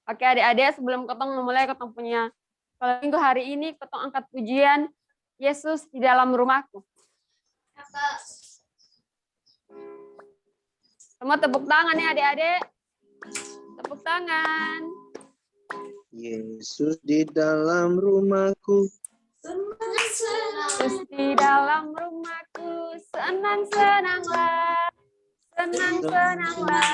Oke adik-adik, sebelum ketong memulai ketong punya kalau minggu hari ini ketong angkat pujian Yesus di dalam rumahku. Semua tepuk tangan ya adik-adik. Tepuk tangan. Yesus di dalam rumahku. Yesus di dalam rumahku, senang-senanglah. Senang-senanglah.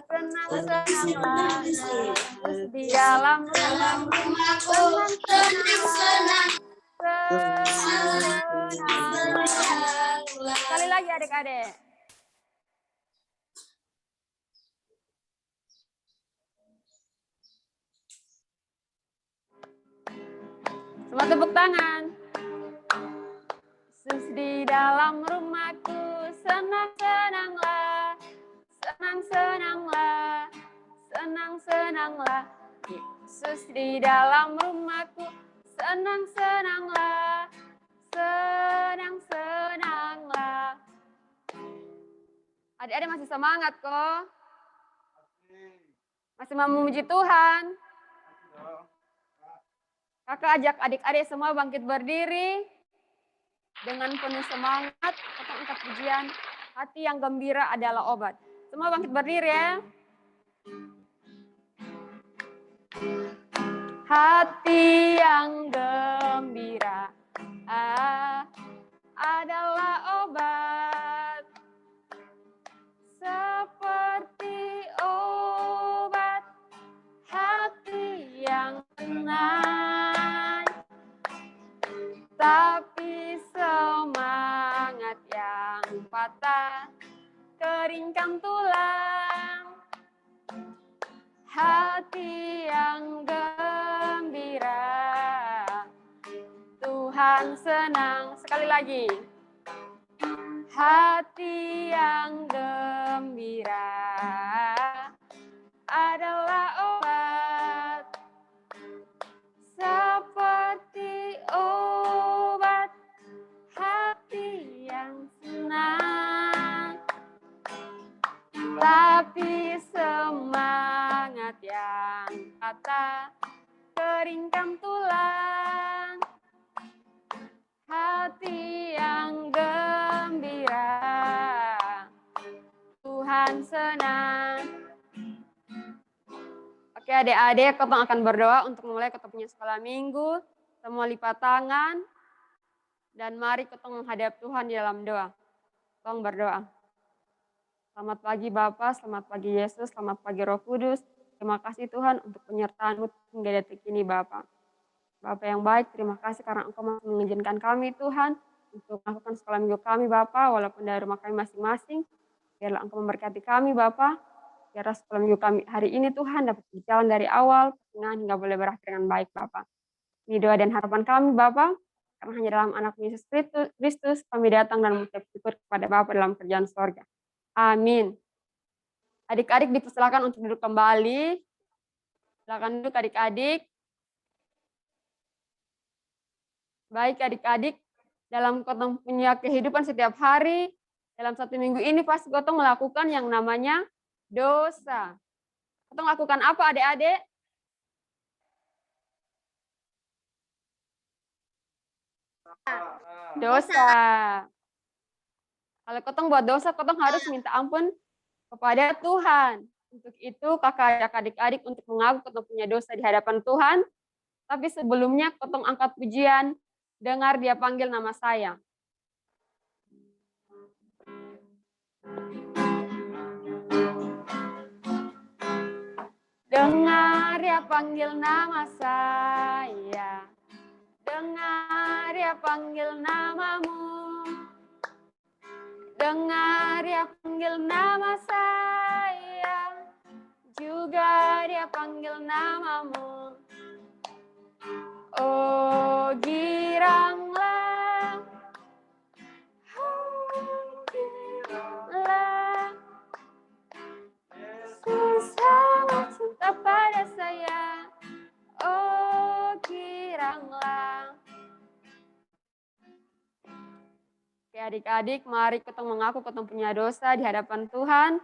Senang-senanglah. Yesus di dalam rumahku, senang-senanglah. Senang-senanglah. Sekali lagi adik-adik. Semua tepuk tangan. Yesus di dalam rumahku, senang-senanglah. Senang-senanglah. Senang-senanglah. Yesus di dalam rumahku, senang-senanglah. Senang-senanglah. Adik-adik masih semangat kok? Masih mau memuji Tuhan? Kakak ajak adik-adik semua bangkit berdiri. Dengan penuh semangat, kita angkat pujian. Hati yang gembira adalah obat. Semua bangkit berdiri ya. Hati yang gembira adalah obat. Seperti obat hati yang tenang. Tapi semangat yang patah keringkan tulang. Hati yang gembira Tuhan senang. Sekali lagi. Hati yang gembira adalah obat. Seperti obat hati yang senang. Tapi semangat yang patah keringkan tulang. Hati yang gembira Tuhan senang. Oke adik-adik, ketong akan berdoa untuk mulai ketong punya sekolah minggu. Semua lipat tangan. Dan mari ketong menghadap Tuhan di dalam doa. Ketong berdoa. Selamat pagi Bapa, selamat pagi Yesus, selamat pagi Roh Kudus. Terima kasih Tuhan untuk penyertaan-Mu hingga detik ini Bapa. Bapa yang baik, terima kasih karena Engkau masih mengizinkan kami Tuhan untuk melakukan sekolah minggu kami Bapa, walaupun dari rumah kami masing-masing. Biarlah Engkau memberkati kami Bapa. Biarlah sekolah minggu kami hari ini Tuhan dapat berjalan dari awal, pertengahan hingga boleh berakhir dengan baik Bapa. Ini doa dan harapan kami Bapa, karena hanya dalam anak Yesus Kristus kami datang dan mengucap syukur kepada Bapa dalam kerajaan sorga. Amin. Adik-adik dipersilakan untuk duduk kembali. Silakan duduk adik-adik. Baik adik-adik, dalam kotong punya kehidupan setiap hari, dalam satu minggu ini pasti kotong melakukan yang namanya dosa. Kotong lakukan apa adik-adik? Dosa. Kalau kotong buat dosa, kotong harus minta ampun kepada Tuhan. Untuk itu kakak ajak adik-adik untuk mengaku kotong punya dosa di hadapan Tuhan. Tapi sebelumnya kotong angkat pujian, dengar dia panggil nama saya. Dengar dia panggil nama saya. Dengar dia panggil namamu. Dengar dia panggil nama saya, juga dia panggil namamu. Oh giranglah, Yesus sangat cinta pada saya. Oh giranglah. Oke adik-adik, mari kita mengaku kita punya dosa di hadapan Tuhan.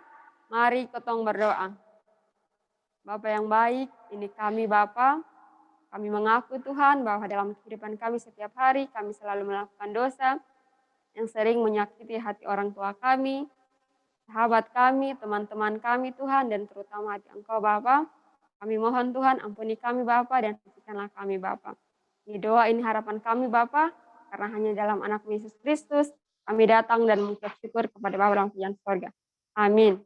Mari ketong berdoa. Bapa yang baik, ini kami Bapa. Kami mengaku Tuhan bahwa dalam kehidupan kami setiap hari kami selalu melakukan dosa yang sering menyakiti hati orang tua kami, sahabat kami, teman-teman kami Tuhan, dan terutama hati Engkau Bapa. Kami mohon Tuhan ampuni kami Bapa dan sucikanlah kami Bapa. Ini doa ini harapan kami Bapa, karena hanya dalam anak Yesus Kristus kami datang dan mengucap syukur kepada Bapa dalam pujian surga. Amin.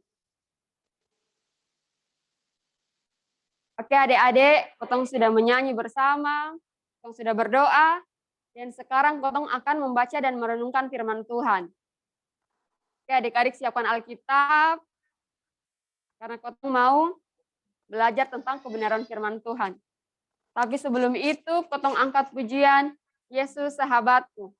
Oke adik-adik, Kotong sudah menyanyi bersama, Kotong sudah berdoa, dan sekarang Kotong akan membaca dan merenungkan firman Tuhan. Oke adik-adik siapkan Alkitab, karena Kotong mau belajar tentang kebenaran firman Tuhan. Tapi sebelum itu, Kotong angkat pujian, Yesus sahabatku.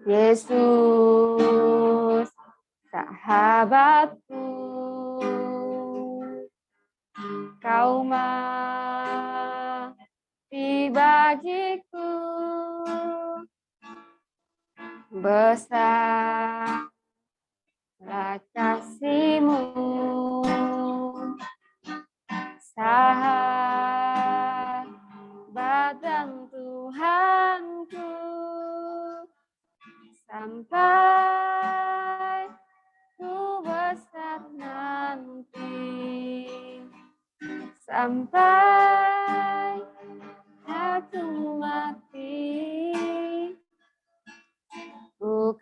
Yesus, sahabatku, kau mati bagiku, besarlah kasih-Mu, sahabat dan Tuhanku. Sampai ku besar nanti, sampai aku mati, Kau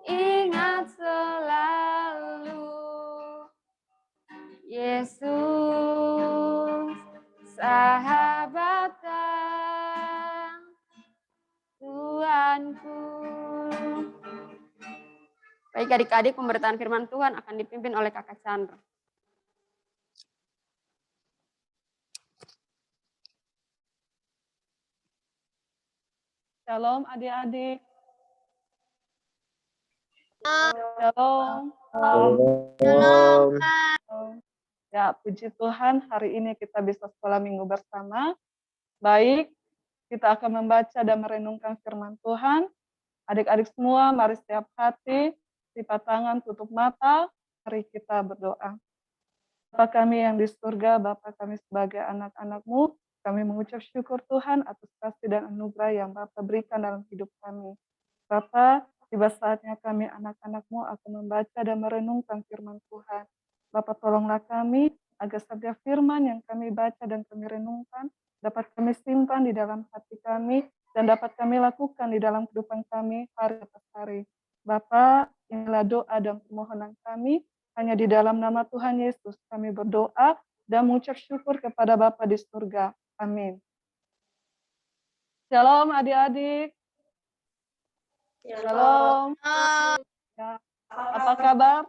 ingat selalu, Yesus sahabat dan Tuhanku. Baik adik-adik, pemberitaan firman Tuhan akan dipimpin oleh Kakak Chandra. Shalom adik-adik. Shalom. Shalom. Ya, puji Tuhan hari ini kita bisa sekolah minggu bersama. Baik, kita akan membaca dan merenungkan firman Tuhan. Adik-adik semua, mari setiap hati, lipat tangan, tutup mata, mari kita berdoa. Bapa kami yang di surga, Bapa kami sebagai anak-anak-Mu, kami mengucap syukur Tuhan atas kasih dan anugerah yang Bapa berikan dalam hidup kami. Bapa, tiba saatnya kami anak-anak-Mu akan membaca dan merenungkan firman Tuhan. Bapa tolonglah kami agar setiap firman yang kami baca dan kami renungkan dapat kami simpan di dalam hati kami dan dapat kami lakukan di dalam kehidupan kami hari atas hari. Bapa, inilah doa dan permohonan kami. Hanya di dalam nama Tuhan Yesus kami berdoa dan mengucap syukur kepada Bapa di surga. Amin. Shalom adik-adik. Shalom. Ya. Apa kabar?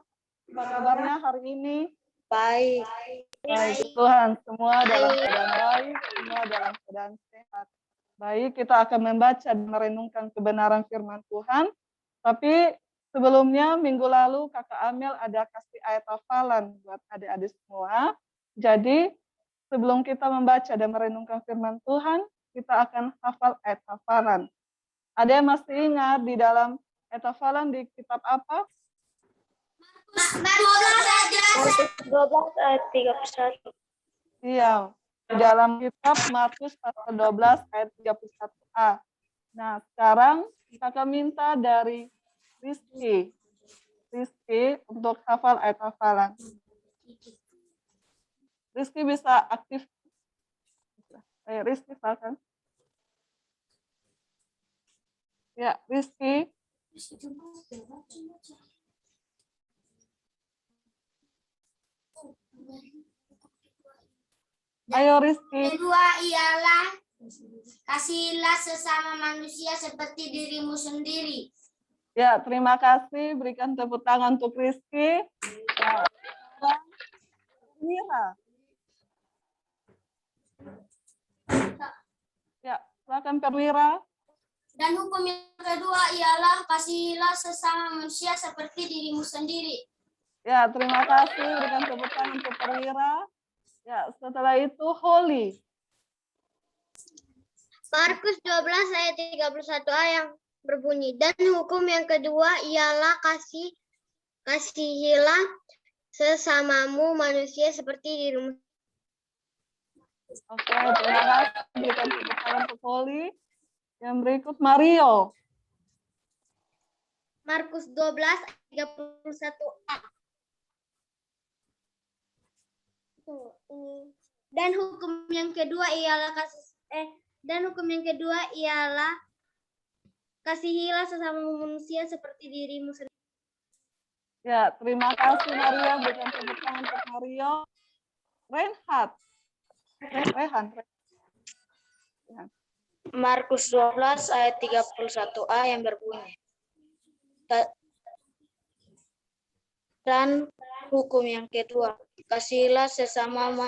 Apa kabarnya hari ini? Baik. Baik Tuhan, semua dalam keadaan baik, semua dalam keadaan sehat. Baik, kita akan membaca dan merenungkan kebenaran firman Tuhan. Tapi sebelumnya minggu lalu Kakak Amel ada kasih ayat hafalan buat adik-adik semua. Jadi sebelum kita membaca dan merenungkan firman Tuhan, kita akan hafal ayat hafalan. Ada yang masih ingat di dalam ayat hafalan di kitab apa? 12 ayat 31. Iya, di dalam kitab Markus pasal 12 ayat 31a. Nah, sekarang Kakak minta dari Rizky untuk hafal ayat hafalan. Rizky bisa aktif. Ayo Rizky, silakan. Ya, Rizky. Ayo Rizky. Kedua ialah kasihilah sesama manusia seperti dirimu sendiri. Ya, terima kasih. Berikan tepuk tangan untuk Rizky. Ya. Mira. Silakan Perwira. Dan hukum yang kedua ialah kasihilah sesama manusia seperti dirimu sendiri. Ya, terima kasih. Berikan tepuk tangan untuk Perwira. Ya, setelah itu Holy. Markus 12 ayat 31a yang berbunyi, dan hukum yang kedua ialah kasihilah sesamamu manusia seperti dirimu. Oke, terima kasih. Berikan tepuk tangan untuk Holy. Yang berikut Mario. Markus 12 ayat 31a. Dan hukum yang kedua ialah kasihilah sesama manusia seperti dirimu sendiri. Ya, terima kasih Mario. Berikan tepuk tangan untuk Mario. Reinhard. Rehan. Markus 12 ayat 31a yang berbunyi. Dan hukum yang kedua, kasihilah sesamamu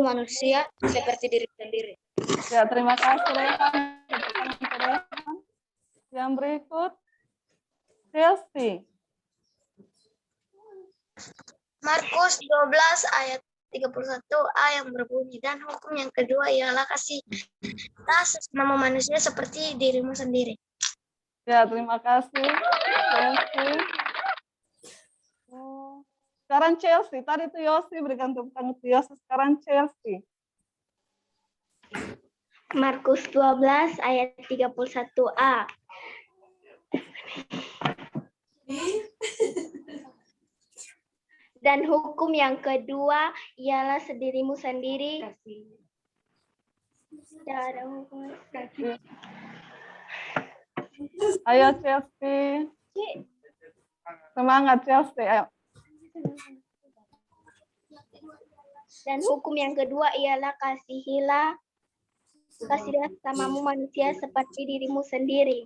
manusia seperti diri sendiri. Ya, terima kasih Rehan. Tepuk tangan untuk Rehan. Yang berikut Chelsea. Markus 12 ayat 31a yang berbunyi, dan hukum yang kedua ialah kasihilah sesama manusia seperti dirimu sendiri. Ya, terima kasih Chelsea. Sekarang Chelsea. Tadi itu Yosi, berikan tepuk tangan untuk Yosi. Sekarang Chelsea. Markus 12 ayat 31a. Dan hukum yang kedua ialah sedirimu sendiri. Ayo Chelsea. Semangat Chelsea. Ayo. Dan hukum yang kedua ialah kasihilah sesamamu manusia seperti dirimu sendiri.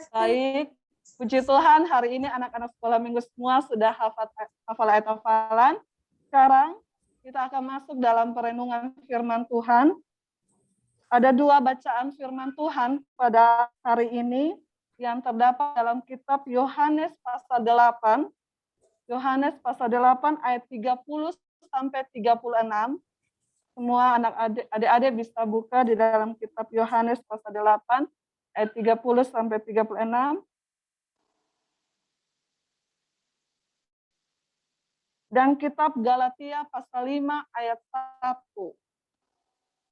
Baik. Puji Tuhan, hari ini anak-anak sekolah minggu semua sudah hafal ayat hafalan. Sekarang kita akan masuk dalam perenungan firman Tuhan. Ada 2 bacaan firman Tuhan pada hari ini yang terdapat dalam kitab Yohanes pasal 8. Yohanes pasal 8 ayat 30 sampai 36. Semua adik-adik bisa buka di dalam kitab Yohanes pasal 8 ayat 30 sampai 36. Dan kitab Galatia pasal 5 ayat 1.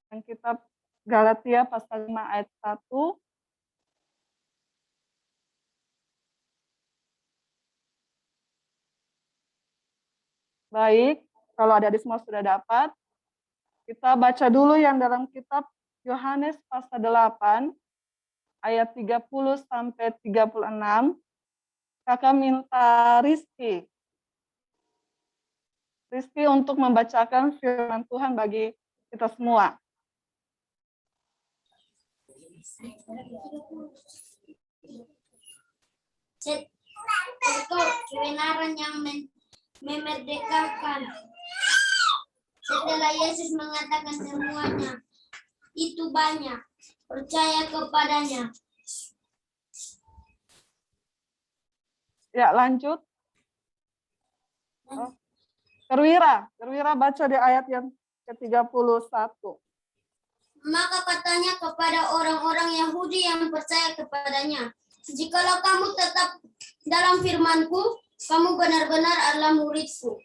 Dan kitab Galatia pasal 5 ayat 1. Baik, kalau adik-adik semua sudah dapat, kita baca dulu yang dalam kitab Yohanes pasal 8 ayat 30 sampai 36. Kakak minta Rizky untuk membacakan firman Tuhan bagi kita semua. Kebenaran yang memerdekakan. Setelah Yesus mengatakan semuanya itu banyak, percaya kepadanya. Ya, lanjut. Perwira baca di ayat yang ke-31. Maka katanya kepada orang-orang Yahudi yang percaya kepadanya, jikalau kamu tetap dalam firman-Ku, kamu benar-benar adalah murid-Ku.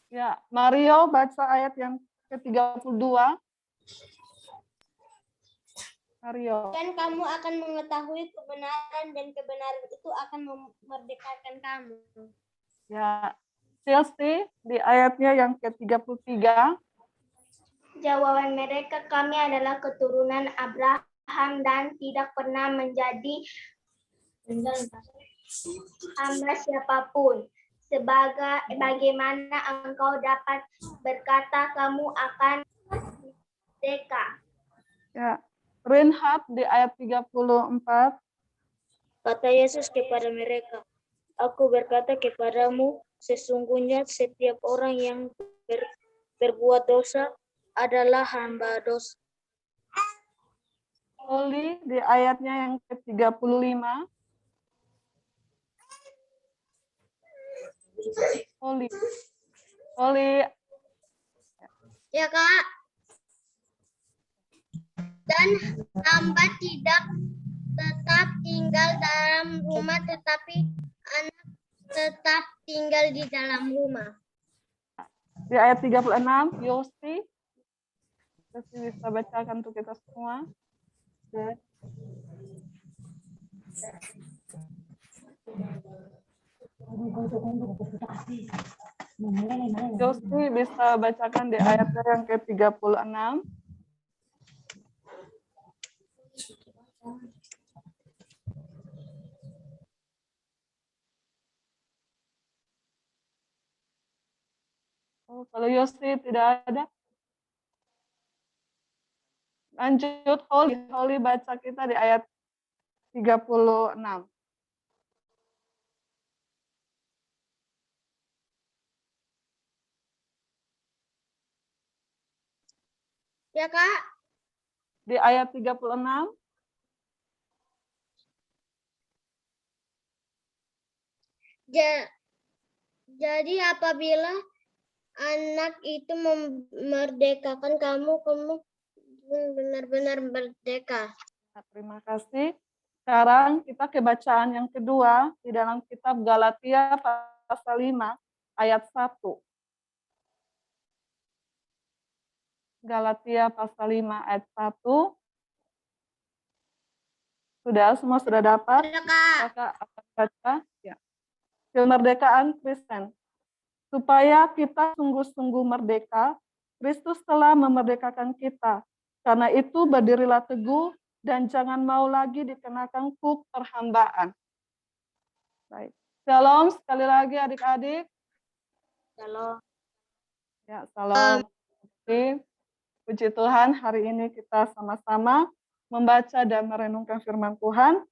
Ya, Mario baca ayat yang ke-32. Mario. Dan kamu akan mengetahui kebenaran, dan kebenaran itu akan memerdekakan kamu. Ya, Chelsea di ayatnya yang ke-33. Jawaban mereka, kami adalah keturunan Abraham dan tidak pernah menjadi hamba siapapun. Bagaimana engkau dapat berkata kamu akan merdeka? Ya, Reinhard di ayat 34. Kata Yesus kepada mereka, aku berkata kepadamu, sesungguhnya setiap orang yang berbuat dosa adalah hamba dosa. Oli di ayatnya yang ke-35. Oli. Ya Kak. Dan hamba tidak tetap tinggal dalam rumah, tetapi anak tetap tinggal di dalam rumah. Di ayat 36, Yosi. Yosi bisa bacakan untuk kita semua. Yosi bisa bacakan di ayat yang ke-36. Oh, kalau Yosi tidak ada. Lanjut, Holly baca kita di ayat 36. Ya Kak. Di ayat 36. Jadi apabila anak itu memerdekakan kamu benar-benar merdeka. Terima kasih. Sekarang kita ke bacaan yang kedua di dalam kitab Galatia pasal 5 ayat 1. Galatia pasal 5 ayat 1. Semua sudah dapat? Kakak akan baca. Ya. Kemerdekaan Kristen. Supaya kita sungguh-sungguh merdeka, Kristus telah memerdekakan kita. Karena itu berdirilah teguh dan jangan mau lagi dikenakan kuk perhambaan. Baik. Shalom sekali lagi adik-adik. Shalom. Ya, salam. Puji Tuhan, hari ini kita sama-sama membaca dan merenungkan firman Tuhan.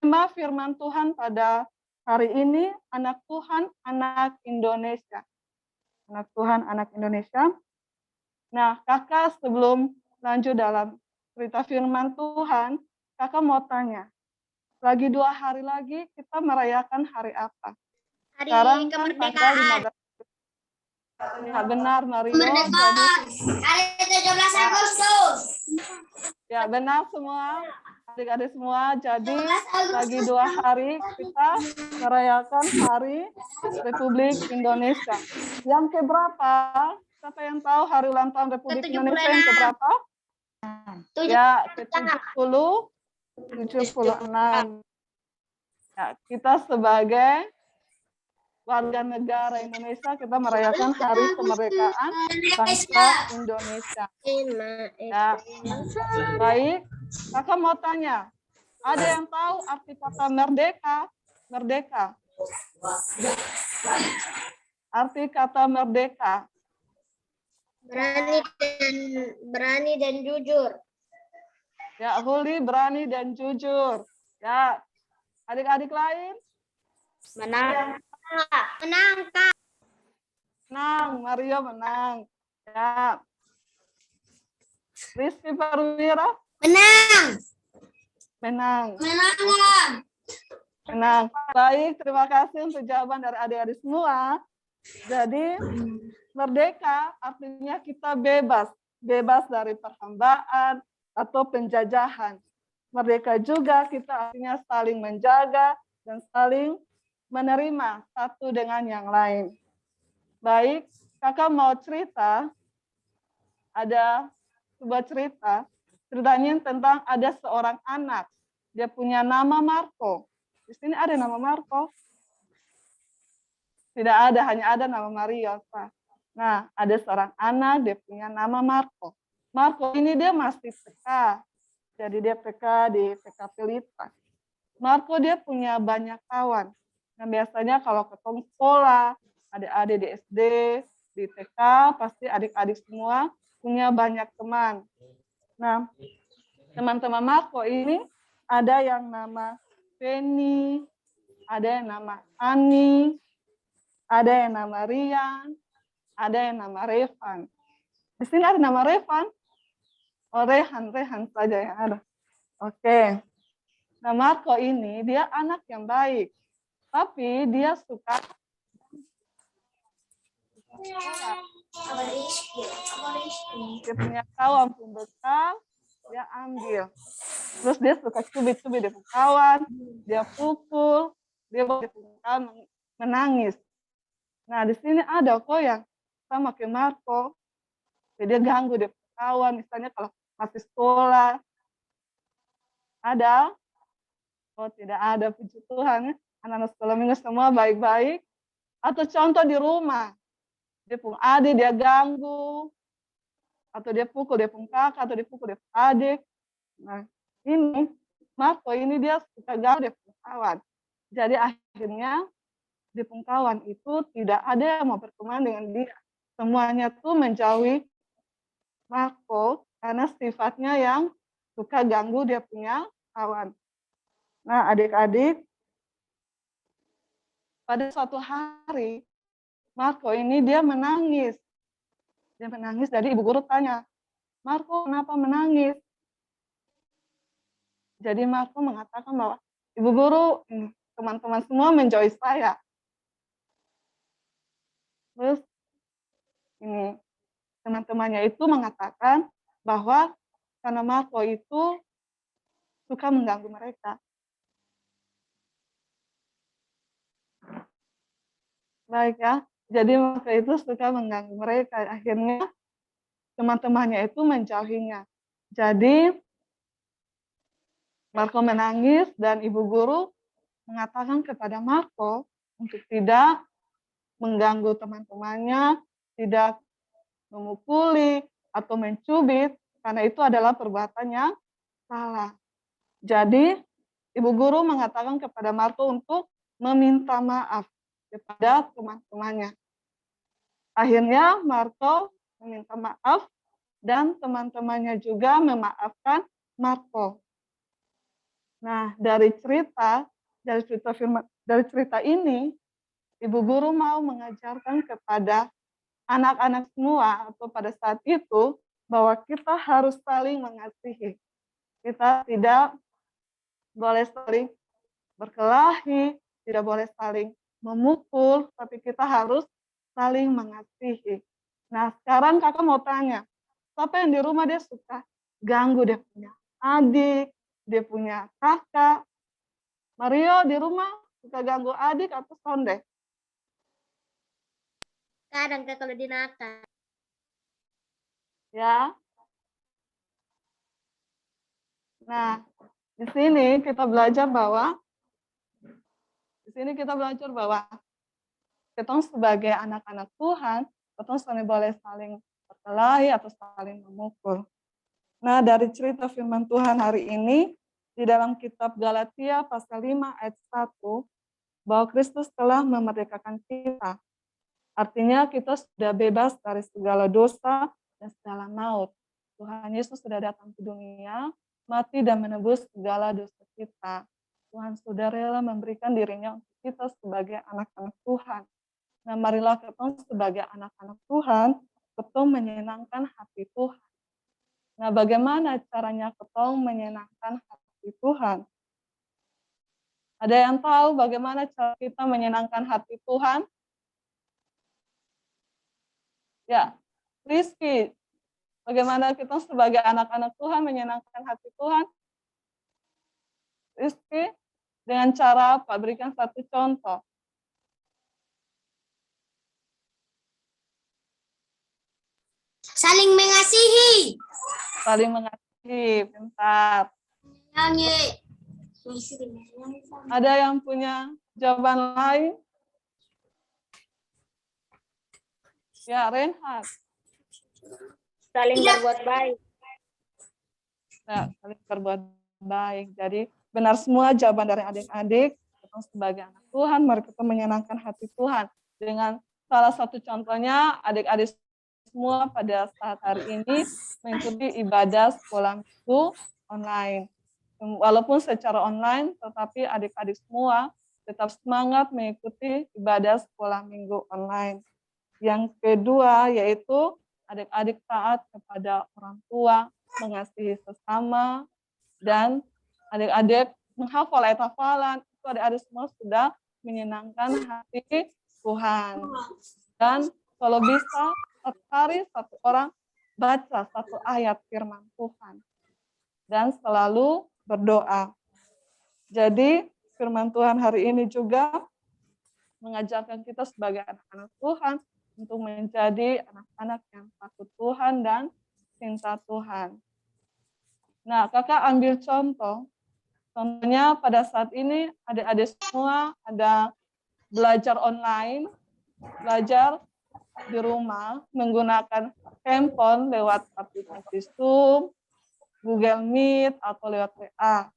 Tema firman Tuhan pada hari ini, anak Tuhan, anak Indonesia. Anak Tuhan, anak Indonesia. Nah, kakak sebelum lanjut dalam cerita firman Tuhan, kakak mau tanya, lagi 2 hari lagi kita merayakan hari apa? Hari Sekarang kan kemerdekaan. tanggal 15. Ya, benar, Mario. Kemerdekaan. Hari 17 Agustus. Ya, benar semua. Adik-adik semua. Jadi, lagi 2 hari kita merayakan Hari Republik Indonesia. Yang keberapa? Siapa yang tahu hari ulang tahun Republik Indonesia yang keberapa? Ya, ke-76. Ya, kita sebagai warga negara Indonesia, kita merayakan Hari Kemerdekaan Bangsa Indonesia. Ya, baik. Kakak mau tanya, ada yang tahu arti kata merdeka? Merdeka. Arti kata merdeka. Berani dan jujur. Ya, Huli berani dan jujur. Ya, adik-adik lain? Menang. Menang, Kak. Menang, Mario menang. Ya. Rizky Perwira? Menang. Menang. Menang. Menang. Baik, terima kasih untuk jawaban dari adik-adik semua. Jadi, merdeka artinya kita bebas. Bebas dari perhambaan atau penjajahan. Merdeka juga kita artinya saling menjaga dan saling menerima satu dengan yang lain. Baik, kakak mau cerita, ada sebuah cerita, ceritanya tentang ada seorang anak, dia punya nama Marco. Di sini ada nama Marco? Tidak ada, hanya ada nama Mario. Nah, ada seorang anak, dia punya nama Marco. Marco ini dia masih PK, jadi dia PK di PK Pelita. Marco dia punya banyak kawan. Nah, biasanya kalau ketemu sekolah, adik-adik di SD, di TK, pasti adik-adik semua punya banyak teman. Nah, teman-teman Marco ini ada yang nama Penny, ada yang nama Ani, ada yang nama Rian, ada yang nama Revan. Di sini ada nama Revan. Oh, Rehan saja yang ada. Oke. Nah, Marco ini dia anak yang baik, tapi dia suka dia punya kawan pun bekal, dia ambil. Terus dia suka cubit-cubit dia punya kawan, dia pukul, dia menangis. Nah, di sini ada kok yang sama kayak Marco, jadi dia ganggu dia punya kawan, misalnya kalau masih sekolah, ada? Oh, tidak ada, puji Tuhan. Anak-anak sekolah minggu semua baik-baik. Atau contoh di rumah, dia punya adik, dia ganggu, atau dia pukul dia punya kakak, atau dia pukul dia punya adik. Nah, ini Marco ini dia suka ganggu dia punya kawan. Jadi akhirnya dia punya kawan itu tidak ada yang mau berteman dengan dia. Semuanya tuh menjauhi Marco karena sifatnya yang suka ganggu dia punya kawan. Nah, adik-adik, pada suatu hari Marco ini dia menangis. Dia menangis, jadi ibu guru tanya, Marco kenapa menangis? Jadi Marco mengatakan bahwa ibu guru, teman-teman semua menjauhi saya. Terus ini teman-temannya itu mengatakan bahwa karena Marco itu suka mengganggu mereka. Baik ya, jadi Marco itu suka mengganggu mereka. Akhirnya teman-temannya itu menjauhinya. Jadi Marco menangis dan ibu guru mengatakan kepada Marco untuk tidak mengganggu teman-temannya, tidak memukuli atau mencubit, karena itu adalah perbuatan yang salah. Jadi, ibu guru mengatakan kepada Marco untuk meminta maaf kepada teman-temannya. Akhirnya Marco meminta maaf dan teman-temannya juga memaafkan Marco. Nah, dari cerita ini, ibu guru mau mengajarkan kepada anak-anak semua atau pada saat itu bahwa kita harus saling mengasihi. Kita tidak boleh saling berkelahi, tidak boleh saling memukul, tapi kita harus saling mengasihi. Nah, sekarang kakak mau tanya, siapa yang di rumah dia suka ganggu dia punya adik, dia punya kakak? Mario di rumah suka ganggu adik atau sonde? Kadang kalau dinakal. Ya. Nah, di sini kita belajar bahwa kita sebagai anak-anak Tuhan, kita boleh saling berkelahi atau saling memukul. Nah, dari cerita firman Tuhan hari ini, di dalam kitab Galatia pasal 5 ayat 1, bahwa Kristus telah memerdekakan kita. Artinya kita sudah bebas dari segala dosa dan segala maut. Tuhan Yesus sudah datang ke dunia, mati dan menebus segala dosa kita. Tuhan sudah rela memberikan dirinya untuk kita sebagai anak-anak Tuhan. Nah, marilah kita sebagai anak-anak Tuhan, kita menyenangkan hati Tuhan. Nah, bagaimana caranya kita menyenangkan hati Tuhan? Ada yang tahu bagaimana cara kita menyenangkan hati Tuhan? Ya, Rizky, bagaimana kita sebagai anak-anak Tuhan menyenangkan hati Tuhan? Rizky, dengan cara apa? Berikan satu contoh. Saling mengasihi. Saling mengasihi, pintar. Ada yang punya jawaban lain? Ya, Reinhard. Saling berbuat baik. Ya, saling berbuat baik. Jadi benar semua jawaban dari adik-adik. Kita sebagai anak Tuhan, mari kita menyenangkan hati Tuhan. Dengan salah satu contohnya, adik-adik semua pada saat hari ini mengikuti ibadah sekolah minggu online. Walaupun secara online, tetapi adik-adik semua tetap semangat mengikuti ibadah sekolah minggu online. Yang kedua yaitu adik-adik taat kepada orang tua, mengasihi sesama, dan adik-adik menghafal ayat hafalan. Itu adik-adik semua sudah menyenangkan hati Tuhan. Dan kalau bisa satu hari satu orang baca satu ayat firman Tuhan. Dan selalu berdoa. Jadi firman Tuhan hari ini juga mengajarkan kita sebagai anak-anak Tuhan untuk menjadi anak-anak yang takut Tuhan dan cinta Tuhan. Nah, kakak ambil contoh. Contohnya pada saat ini adik-adik semua ada belajar online, belajar di rumah menggunakan handphone lewat aplikasi Zoom, Google Meet, atau lewat WA.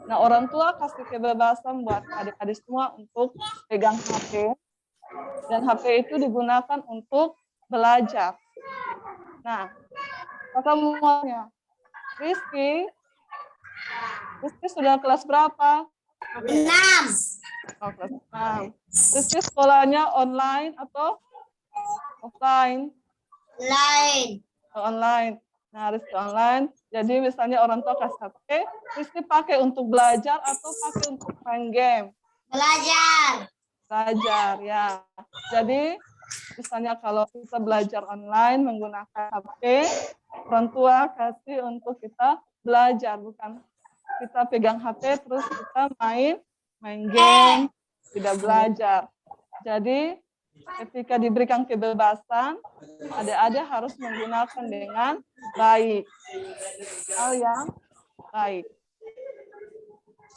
Nah, orang tua kasih kebebasan buat adik-adik semua untuk pegang HP. Dan HP itu digunakan untuk belajar. Nah, kakak mau tanya, Rizky sudah kelas berapa? 6. Oh, kelas 6. Rizky sekolahnya online atau offline? Online. Nah, Rizky online. Jadi misalnya orang tua kasih HP, Rizky pakai untuk belajar atau pakai untuk main game? Belajar. Belajar, ya. Jadi misalnya kalau kita belajar online menggunakan HP, orang tua kasih untuk kita belajar, bukan kita pegang HP terus kita main game, tidak belajar. Jadi ketika diberikan kebebasan, adik-adik harus menggunakan dengan baik. Hal yang baik.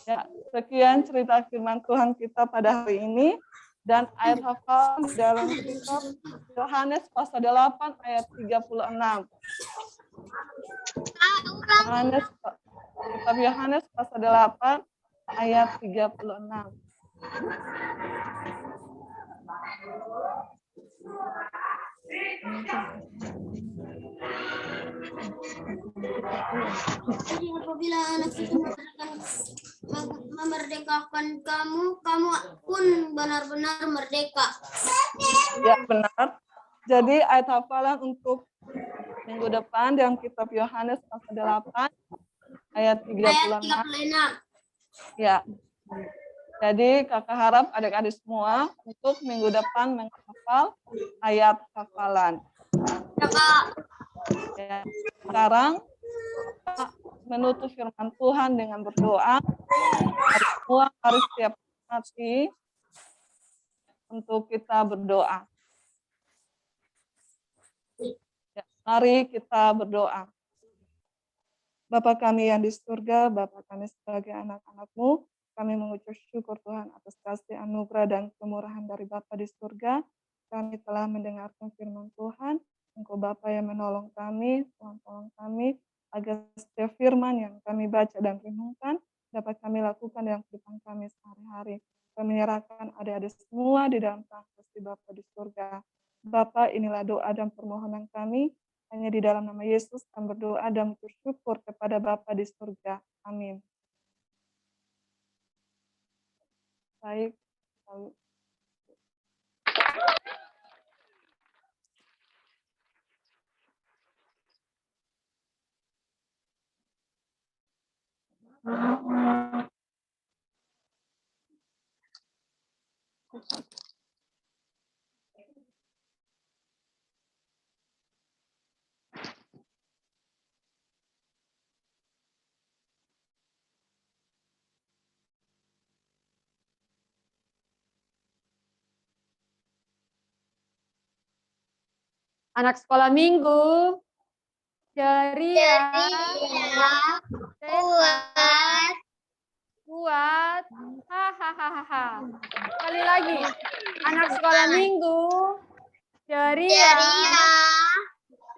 Ya, sekian cerita firman Tuhan kita pada hari ini. Dan ayat hafalan dalam kitab Yohanes pasal 8 ayat 36. Kitab Yohanes pasal 8 ayat 36. Jadi apabila anak itu memerdekakan kamu, kamu pun benar-benar merdeka. Ya, benar. Jadi ayat hafalan untuk minggu depan dalam kitab Yohanes pasal 8 ayat 36. Ya. Jadi kakak harap adik-adik semua untuk minggu depan menghafal ayat hafalan. Ya. Sekarang kita menutup firman Tuhan dengan berdoa. Semua harus siap hati untuk kita berdoa. Ya, mari kita berdoa. Bapa kami yang di surga, Bapa kami sebagai anak-anak-Mu, kami mengucap syukur Tuhan atas kasih anugerah dan kemurahan dari Bapa di surga. Kami telah mendengarkan firman Tuhan. Engkau Bapa yang menolong kami, Tuhan tolong kami, agar setiap firman yang kami baca dan renungkan, dapat kami lakukan dalam kehidupan kami sehari-hari. Kami menyerahkan adik-adik semua di dalam tangan kasih Bapa di surga. Bapa, inilah doa dan permohonan kami. Hanya di dalam nama Yesus kami berdoa dan bersyukur kepada Bapa di surga. Amin. Baik. Anak sekolah minggu, ceria, kuat, hahaha. Sekali lagi, anak sekolah minggu, ceria,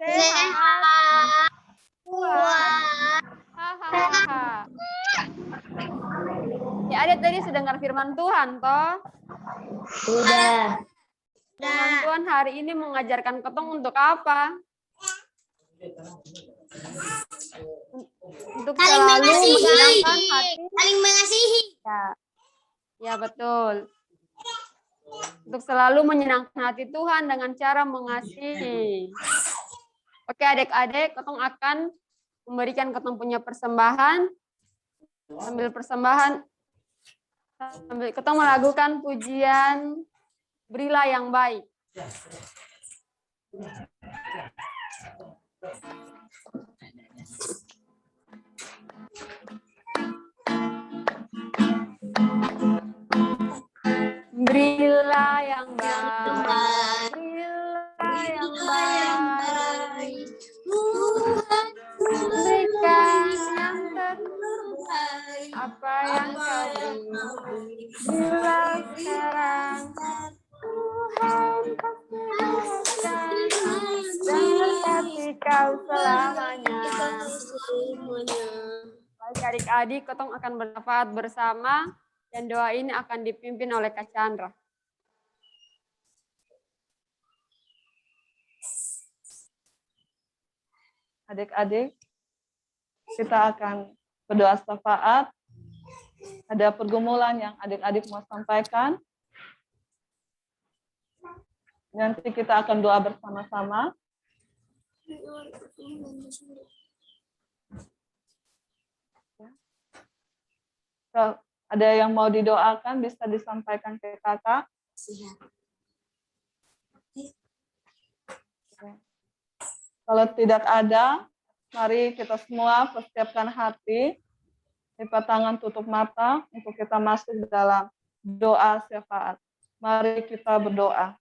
sehat, kuat, hahaha. Ya, adik tadi sudah dengar firman Tuhan, toh? Sudah. Firman Tuhan hari ini mengajarkan ketong untuk apa? Untuk Saling selalu mengasihi. menyenangkan hati. Saling mengasihi. Ya. Ya, betul. Untuk selalu menyenangkan hati Tuhan dengan cara mengasihi. Oke, adik-adik, ketong akan memberikan ketong punya persembahan. Sambil persembahan, sambil ketong melakukan pujian Berilah yang baik. Berilah yang baik, berilah yang baik, berikan yang terbaik, apa yang kau beri, berilah sekarang, Tuhan kasih dan berkati kau selamanya. Baik adik-adik, ketong akan berdoa bersama. Dan doa ini akan dipimpin oleh Kak Chandra. Adik-adik, kita akan berdoa syafaat. Ada pergumulan yang adik-adik mau sampaikan. Nanti kita akan doa bersama-sama. Ada yang mau didoakan, bisa disampaikan ke kakak. Kalau tidak ada, mari kita semua persiapkan hati, lipat tangan, tutup mata, untuk kita masuk dalam doa syafaat. Mari kita berdoa.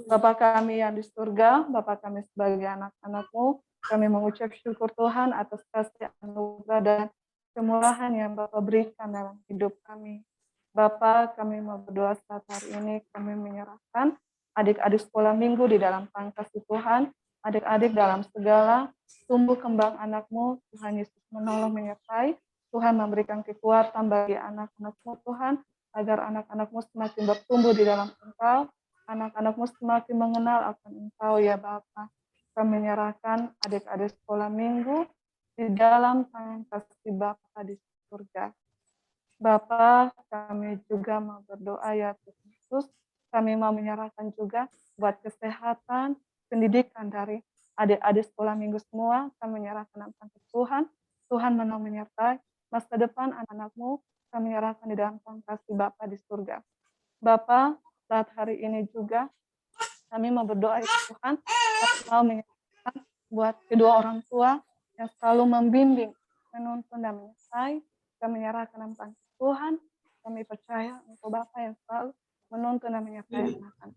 Bapa kami yang di surga, Bapa kami sebagai anak-anak-Mu, kami mengucap syukur Tuhan atas kasih anugerah dan kemurahan yang Bapa berikan dalam hidup kami. Bapa, kami mau berdoa saat hari ini, kami menyerahkan adik-adik sekolah minggu di dalam tangan kasih Tuhan, adik-adik dalam segala tumbuh kembang anak-Mu, Tuhan Yesus menolong menyertai, Tuhan memberikan kekuatan bagi anak-anak-Mu Tuhan, agar anak-anak-Mu semakin bertumbuh di dalam Engkau, anak-anak-Mu semakin mengenal akan Engkau ya Bapa. Kami menyerahkan adik-adik sekolah minggu di dalam tangan kasih Bapa di surga. Bapa, kami juga mau berdoa ya Tuhan Yesus. Kami mau menyerahkan juga buat kesehatan, pendidikan dari adik-adik sekolah minggu semua. Kami menyerahkan tangan Tuhan. Tuhan menolong menyertai masa depan anak-anak-Mu. Kami menyerahkan di dalam tangan kasih Bapa di surga. Bapa, saat hari ini juga kami mau berdoa ya Tuhan. Kami mau menyerahkan buat kedua orang tua yang selalu membimbing, menuntun dan menyertai. Kami menyerahkan tangan Tuhan. Kami percaya Engkau Bapa yang selalu menuntun dan menyertai anak-anak.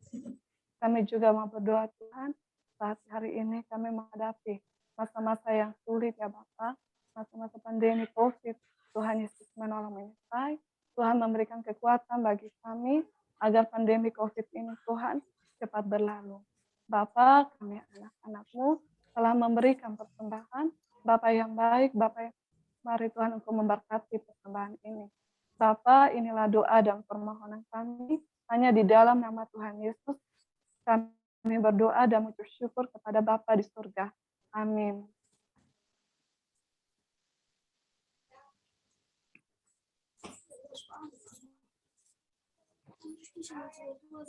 Kami juga mau berdoa Tuhan, saat hari ini kami menghadapi masa-masa yang sulit ya Bapa, masa-masa pandemi COVID. Tuhan Yesus menolong menyertai, Tuhan memberikan kekuatan bagi kami agar pandemi COVID ini Tuhan cepat berlalu. Bapa, kami anak-anak-Mu telah memberikan persembahan, Bapa yang baik, Bapa yang mari Tuhan Engkau memberkati persembahan ini. Bapa, inilah doa dan permohonan kami, hanya di dalam nama Tuhan Yesus, kami berdoa dan mengucap syukur kepada Bapa di surga. Amin.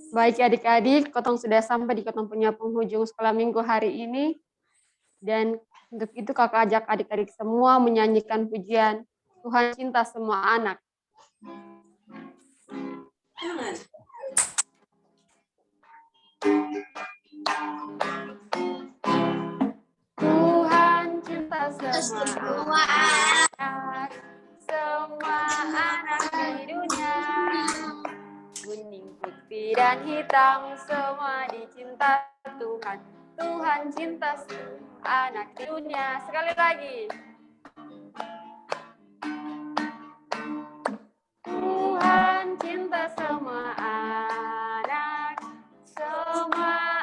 Baik adik-adik, ketong sudah sampai di ketong punya penghujung sekolah minggu hari ini. Dan untuk itu kakak ajak adik-adik semua menyanyikan pujian Tuhan cinta semua anak. Tuhan cinta semua anak, semua anak di dunia. Kuning, putih, dan hitam semua dicinta Tuhan. Tuhan cinta semua anak di dunia. Sekali lagi. Tuhan cinta semua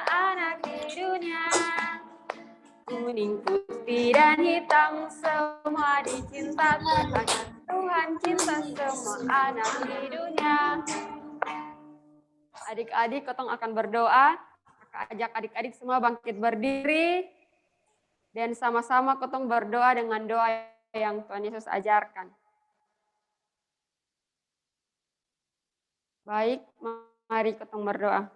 anak di dunia. Kuning, putih, dan hitam semua dicinta Tuhan. Tuhan cinta semua anak di dunia. Adik-adik, ketong akan berdoa. Kakak ajak adik-adik semua bangkit berdiri. Dan sama-sama ketong berdoa dengan doa yang Tuhan Yesus ajarkan. Baik, mari kita berdoa.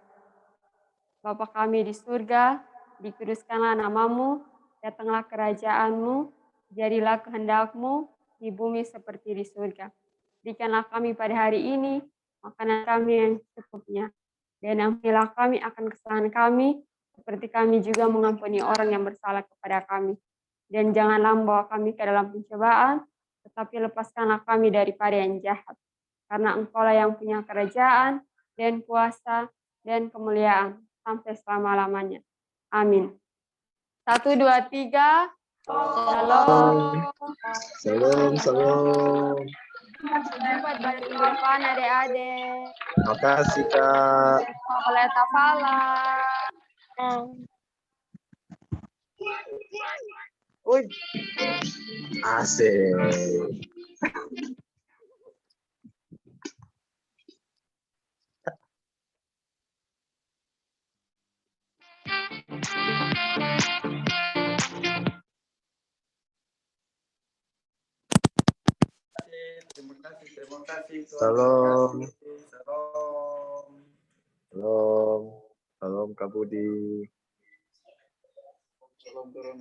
Bapa kami di surga, dikuduskanlah namamu, datanglah kerajaanmu, jadilah kehendak-mu di bumi seperti di surga. Berikanlah kami pada hari ini makanan kami yang secukupnya, dan ampunilah kami akan kesalahan kami, seperti kami juga mengampuni orang yang bersalah kepada kami. Dan janganlah membawa kami ke dalam pencobaan, tetapi lepaskanlah kami daripada yang jahat. Karena Engkaulah yang punya kerajaan, dan kuasa, dan kemuliaan, sampai selama-lamanya. Amin. 1, 2, 3. Shalom. Salam. Selamat balik minggu depan adik-adik. Makasih Kak. Oleh Tafala. Uy. Asik. Terima kasih. Salam. Salam. Salam. Salam Kak Budi. Salam turun.